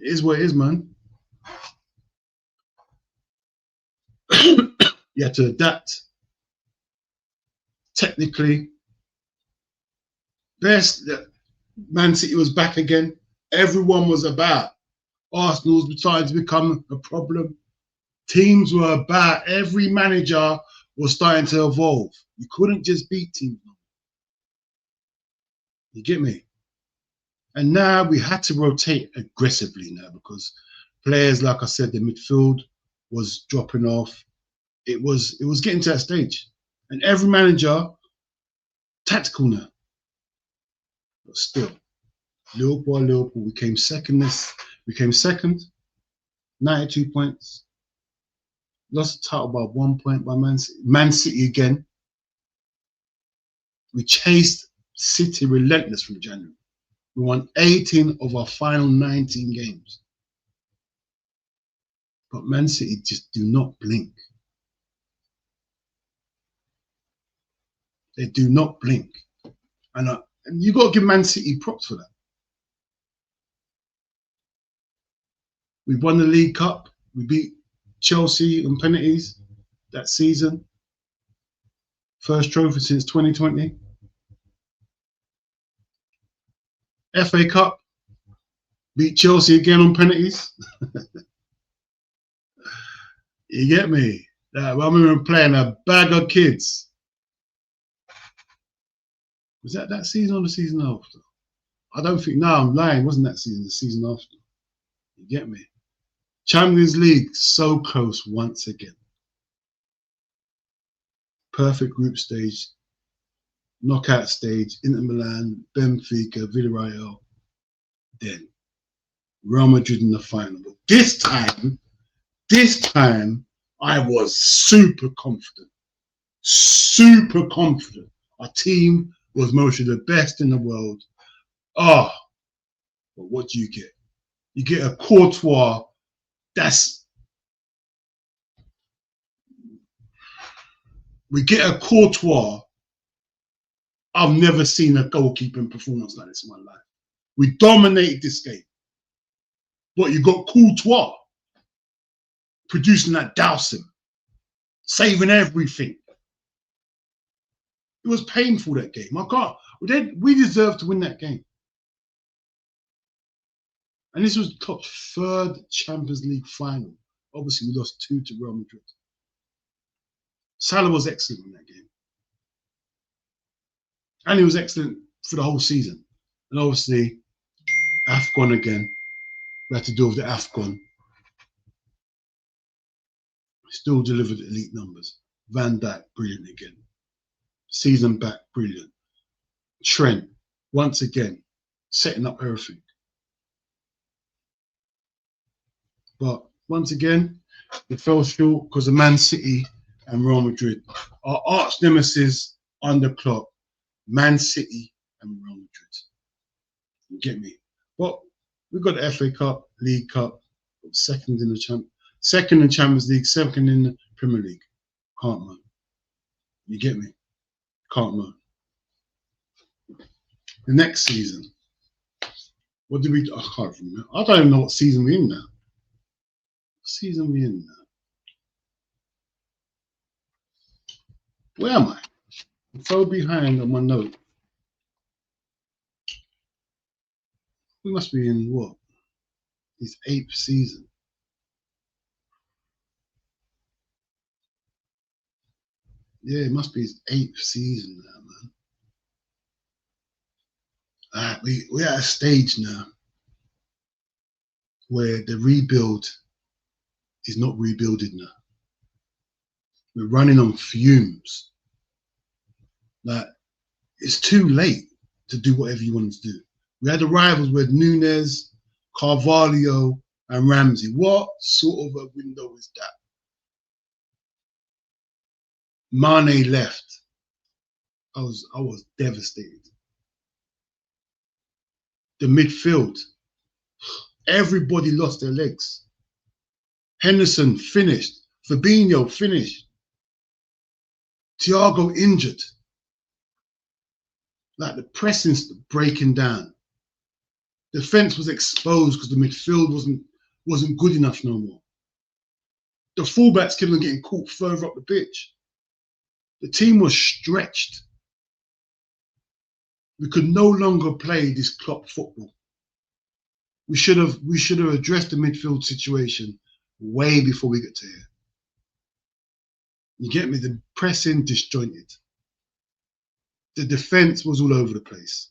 It is what it is, man. You had to adapt technically. Best Man City was back again. Everyone was about. Arsenal was starting to become a problem. Teams were about. Every manager was starting to evolve. You couldn't just beat teams. You get me? And now we had to rotate aggressively now because players, like I said, the midfield was dropping off. It was getting to that stage. And every manager, tactical now. But still, Liverpool, we came second. We came second, 92 points. Lost the title by 1 point by Man City. Man City again. We chased City relentless from January. We won 18 of our final 19 games. But Man City just do not blink. They do not blink. And you got to give Man City props for that. We won the League Cup. We beat Chelsea on penalties that season. First trophy since 2020. FA Cup. Beat Chelsea again on penalties. You get me? I remember playing a bag of kids. Was that season or the season after? I don't think. No, I'm lying. It wasn't that season. The season after. You get me? Champions League, so close once again. Perfect group stage. knockout stage, Inter Milan, Benfica, Villarreal, then Real Madrid in the final. But this time, I was super confident. Super confident. Our team was mostly the best in the world. Oh, but what do you get? You get a Courtois we get a Courtois. I've never seen a goalkeeping performance like this in my life. We dominated this game. But you got Courtois producing that dousing, saving everything. It was painful, that game. We deserved to win that game. And this was Klopp's third Champions League final. Obviously, we lost 2 to Real Madrid. Salah was excellent in that game. And he was excellent for the whole season. And obviously, AFCON again. We had to deal with the AFCON. Still delivered elite numbers. Van Dijk, brilliant again. Season back, brilliant. Trent, once again, setting up everything. But once again, it fell short because of Man City and Real Madrid. Our arch nemesis under Klopp, Man City and Real Madrid. You get me? But we've got the FA Cup, League Cup, second in Champions League, second in the Premier League. Can't moan. You get me? Can't moan. The next season, what did we do? I can't remember. I don't even know what season we're in now. What season we're in now? Where am I? I'm so behind on my note. We must be in what? His 8th season. Yeah, it must be his 8th season now, man. We're at a stage now where the rebuild is not rebuilding now. We're running on fumes. Like, it's too late to do whatever you want to do. We had the rivals with Nunes, Carvalho, and Ramsey. What sort of a window is that? Mane left. I was devastated. The midfield, everybody lost their legs. Henderson finished. Fabinho finished. Thiago injured. Like, the pressing's breaking down. Defense was exposed because the midfield wasn't good enough no more. The fullbacks kept on getting caught further up the pitch. The team was stretched. We could no longer play this Klopp football. We should have addressed the midfield situation way before we get to here. You get me? The pressing disjointed. The defense was all over the place.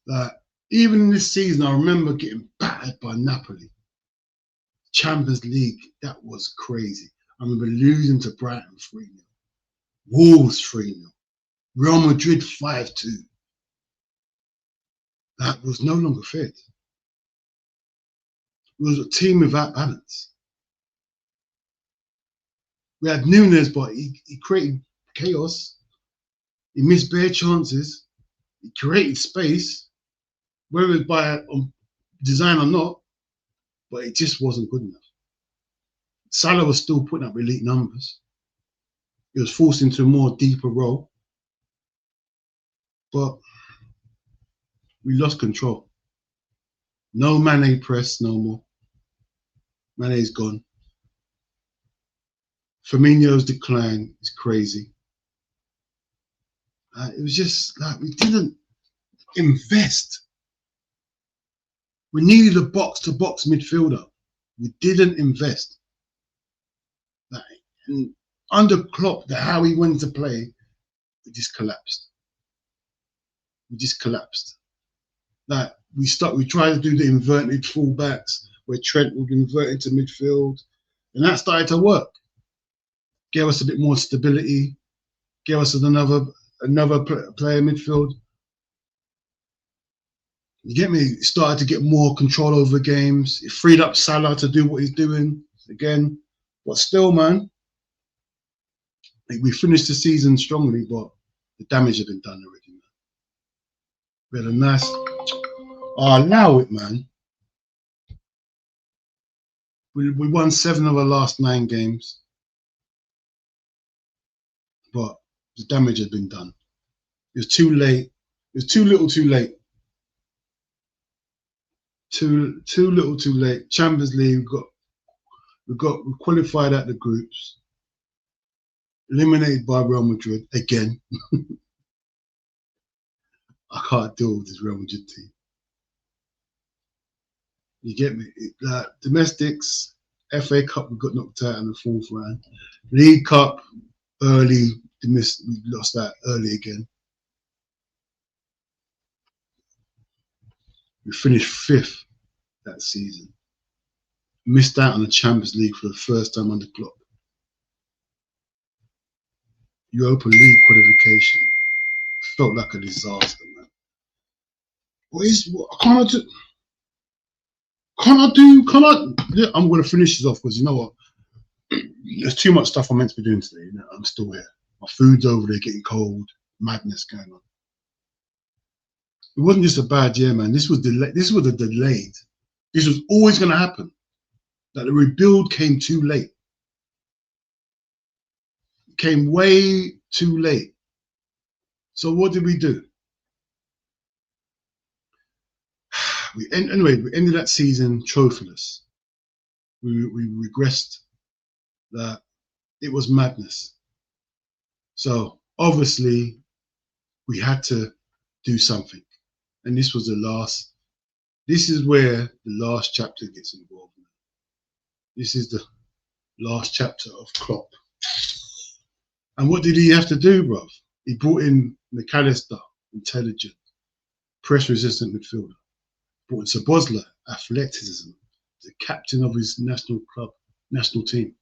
Like, even in this season, I remember getting battered by Napoli. Champions League, that was crazy. I remember losing to Brighton 3-0. Wolves 3-0. Real Madrid 5-2. That was no longer fit. It was a team without balance. We had Nunes, but he created chaos. He missed bare chances. He created space, whether it was by design or not, but it just wasn't good enough. Salah was still putting up elite numbers. He was forced into a more deeper role, but we lost control. No Mane press no more. Mane's gone. Firmino's decline is crazy. It was just like we didn't invest. We needed a box-to-box midfielder. We didn't invest. And under Klopp, how he went to play, it just collapsed. We just collapsed. Like, we tried to do the inverted fullbacks where Trent would invert into midfield, and that started to work. Gave us a bit more stability, Give us another player midfield. You get me? He started to get more control over games. It freed up Salah to do what he's doing again. But still, man, we finished the season strongly, but the damage had been done already, man. We had a nice... Oh, allow it, man. We won 7 of our last 9 games, but the damage had been done. It was too late. It was too little, too late. Too little, too late. Champions League, we qualified at the groups, eliminated by Real Madrid again. I can't deal with this Real Madrid team. You get me? Domestics, FA Cup, we got knocked out in the 4th round. League Cup, early, we lost that early again. We finished 5th that season. Missed out on the Champions League for the first time under Klopp. Europa League qualification felt like a disaster, man. I'm going to finish this off because you know what? There's too much stuff I'm meant to be doing today. You know, I'm still here. My food's over there getting cold. Madness going on. It wasn't just a bad year, man. This was delayed. This was a delayed. This was always going to happen. That the rebuild came too late. It came way too late. So what did we do? Anyway, we ended that season trophyless. We regressed. That it was madness. So obviously we had to do something. And this was the last. This is where the last chapter gets involved. This is the last chapter of Klopp. And what did he have to do, bruv? He brought in McAllister, intelligent, press-resistant midfielder. Brought in Sabozla, athleticism, the captain of his national team.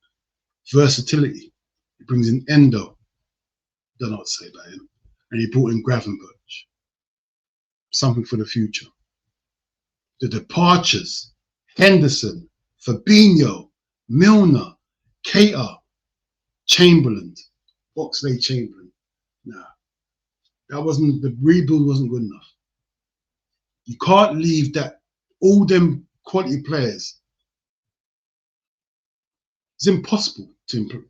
Versatility. He brings in Endo. Don't know what to say about him. And he brought in Gravenberch. Something for the future. The departures, Henderson, Fabinho, Milner, Keita, Chamberlain, Oxlade-Chamberlain. Nah, the rebuild wasn't good enough. You can't leave that, all them quality players. It's impossible to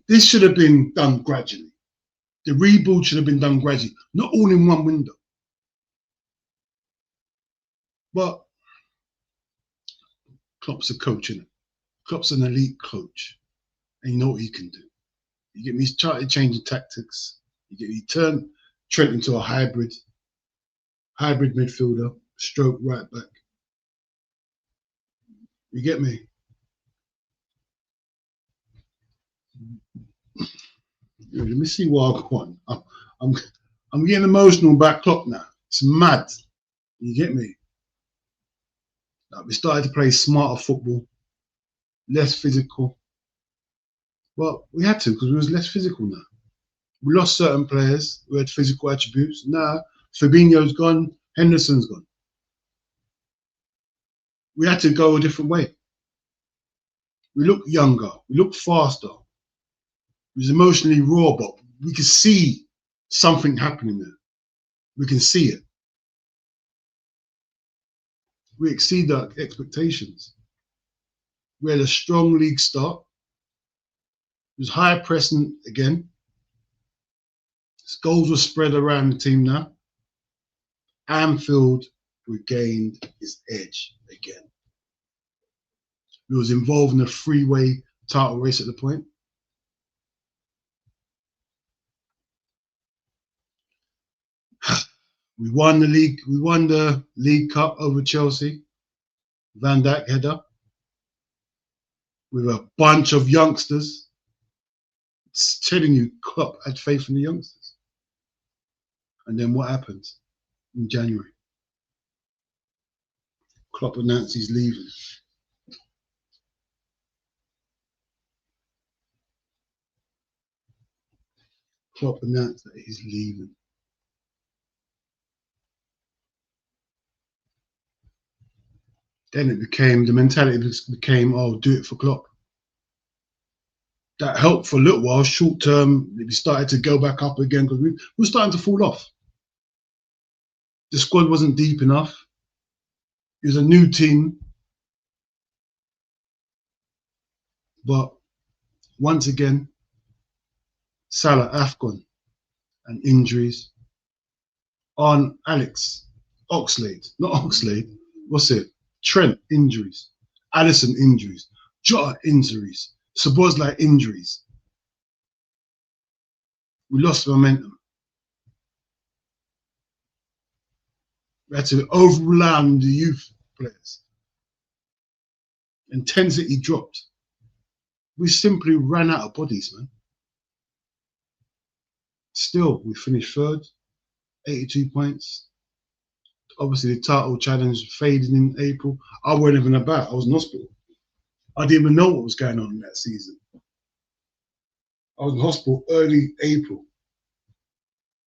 this should have been done gradually. The rebuild should have been done gradually, not all in one window. But Klopp's a coach, isn't it? Klopp's an elite coach, and you know what he can do. You get me, he's started changing tactics. He turned Trent into a hybrid midfielder, stroke right back. You get me? Let me see what I've got. I'm getting emotional about Klopp now. It's mad. You get me? Like we started to play smarter football, less physical. Well, we had to because we was less physical now. We lost certain players who had physical attributes. Now Fabinho's gone, Henderson's gone. We had to go a different way. We look younger, we look faster. It was emotionally raw, but we could see something happening there. We can see it. We exceed our expectations. We had a strong league start. It was high pressing again. Goals were spread around the team now. Anfield regained its edge again. We was involved in a three-way title race at the point. We won the league. We won the League Cup over Chelsea. Van Dijk header with a bunch of youngsters. It's telling you, Klopp had faith in the youngsters. And then what happened in January? Klopp announced he's leaving. Klopp announced that he's leaving. Then it became, the mentality became, oh, do it for Klopp. That helped for a little while. Short term, we started to go back up again because we were starting to fall off. The squad wasn't deep enough. It was a new team. But once again, Salah, AFCON, and injuries. On Alex, Oxlade, not Oxlade, what's it? Trent, injuries. Allison, injuries. Jota, injuries. Szoboszlai, injuries. We lost momentum. We had to over-rely on the youth players. Intensity dropped. We simply ran out of bodies, man. Still, we finished third, 82 points. Obviously, the title challenge faded in April. I wasn't even about. I was in hospital. I didn't even know what was going on in that season. I was in hospital early April.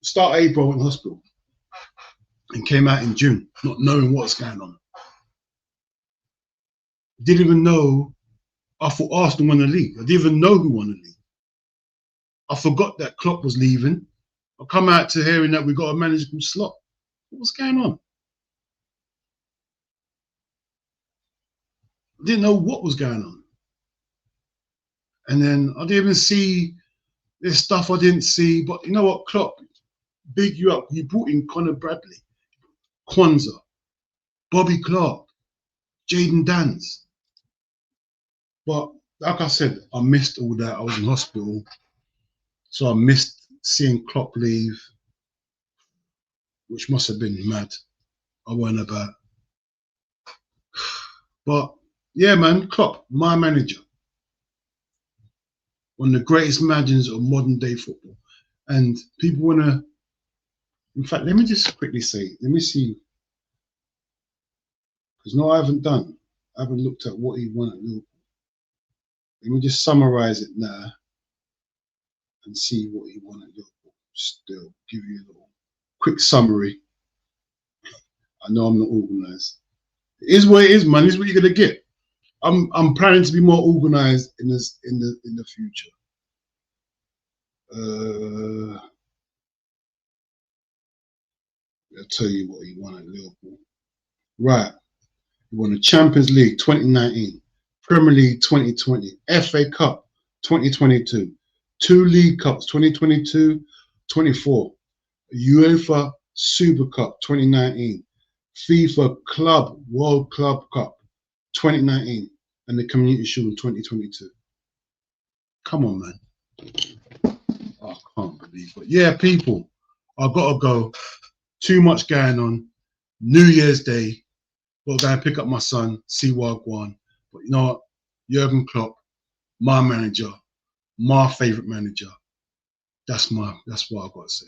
Start April, I went in hospital and came out in June, not knowing what's going on. Didn't even know. I thought Arsenal won the league. I didn't even know who won the league. I forgot that Klopp was leaving. I come out to hearing that we got a manager called Slot. What's going on? I didn't know what was going on. And then I didn't even see this stuff I didn't see. But you know what, Klopp, big you up. You brought in Conor Bradley, Kwanzaa, Bobby Clark, Jaden Dans. But like I said, I missed all that. I was in hospital. So I missed seeing Klopp leave, which must have been mad. I weren't about. But yeah, man, Klopp, my manager. One of the greatest managers of modern day football. And people want to, in fact, let me just quickly say, let me see. Because no, I haven't done. I haven't looked at what he won at Liverpool. Let me just summarize it now and see what he won at Liverpool. Still give you a little quick summary. I know I'm not organized. It is what it is, man. This is what you're gonna get. I'm planning to be more organized in the future. I'll tell you what he won at Liverpool. Right. He won the Champions League 2019, Premier League 2020, FA Cup 2022, 2 League Cups 2022-24, UEFA Super Cup 2019, FIFA Club World Club Cup 2019, and the Community Shield 2022. Come on, man. I can't believe it. But yeah, people, I've got to go. Too much going on. New Year's Day. Got to go and pick up my son, see what I want. But you know what? Jurgen Klopp, my manager, my favourite manager. That's what I've got to say.